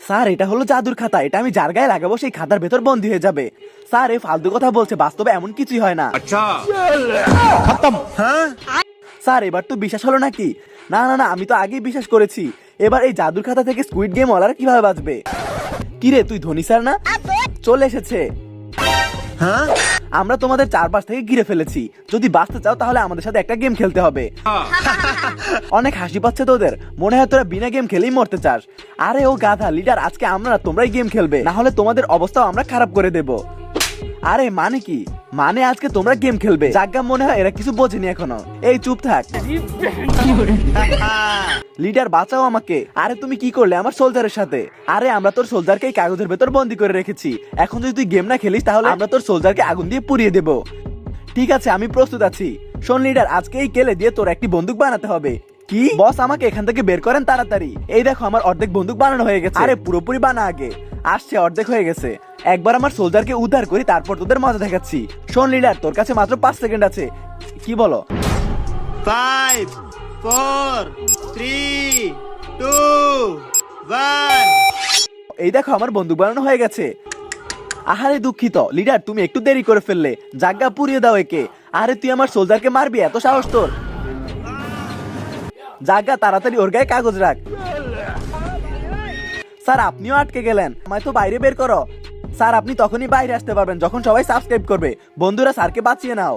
Sir এটা হলো জাদুর খাতা, এটা আমি যার গায়ে লাগাবো সেই খাতার ভেতর বন্দী হয়ে যাবে। স্যার এই ফালতু কথা বলছে, বাস্তবে এমন কিছুই হয় না। अच्छा খতম। স্যার এবার তো বিশ্বাস হলো নাকি? না না না, আমি তো আগেই বিশ্বাস করেছি। এবার এই জাদুর খাতা থেকে স্কুইড গেম ওয়ালারা কিভাবে বাঁচবে? কিরে তুই ধনী স্যার না? চলে এসেছে। আমরা তোমাদের চারপাশ থেকে ঘিরে ফেলেছি, যদি বাঁচতে চাও তাহলে আমাদের সাথে একটা গেম খেলতে হবে। অনেক হাসি পাচ্ছে তোদের, মনে হয় তোরা বিনা গেম খেলেই মরতে চাস। আরে ও গাধা লিডার, আজকে আমরা তোমরাই গেম খেলবে, না হলে তোমাদের অবস্থাও আমরা খারাপ করে দেব। আরে মানে কি? মানে আজকে তোমরা গেম খেলবে। জাগ্গা মনে হয় এরা কিছু বোঝেনি এখনো। এই চুপ থাক। লিডার বাঁচাও আমাকে। আরে তুমি কি করলে আমার সোলজারের সাথে? আরে আমরা তোর সোলজারকে এই কাগজের ভেতর বন্দি করে রেখেছি, এখন যদি তুই গেম না খেলিস তাহলে আমরা তোর সোলজারকে আগুন দিয়ে পুড়িয়ে দেব। ঠিক আছে আমি প্রস্তুত আছি। শোন লিডার, আজকে এই কেলে দিয়ে তোর একটি বন্দুক বানাতে হবে। কি বস, আমাকে এখান থেকে বের করেন তাড়াতাড়ি। এই দেখো আমার অর্ধেক বন্দুক বানানো হয়ে গেছে। আরে পুরোপুরি বানা আগে। আসছে, অর্ধেক হয়ে গেছে। একবার আমার সোলজারকে উদ্ধার করি, তারপর তোদের মজা দেখাচ্ছি। শোন লিডার, তোর কাছে মাত্র 5 সেকেন্ড আছে, কি বলো? 5 4 3 2 1 এই দেখো আমার বন্দুক বানানো হয়ে গেছে। আহারে দুঃখিত লিডার, তুমি একটু দেরি করে ফেললে। জাগ্গা পুড়িয়ে দাও একে। আরে তুই আমার সোলজারকে মারবি, এত সাহস তোর? জাগ্গা তাড়াতাড়ি ওর গায়ে কাগজ রাখ। স্যার আপনিও আটকে গেলেন, আমায় তো বাইরে বের করো। স্যার আপনি তখনই বাইরে আসতে পারবেন যখন সবাই সাবস্ক্রাইব করবে। বন্ধুরা স্যারকে বাঁচিয়ে নাও।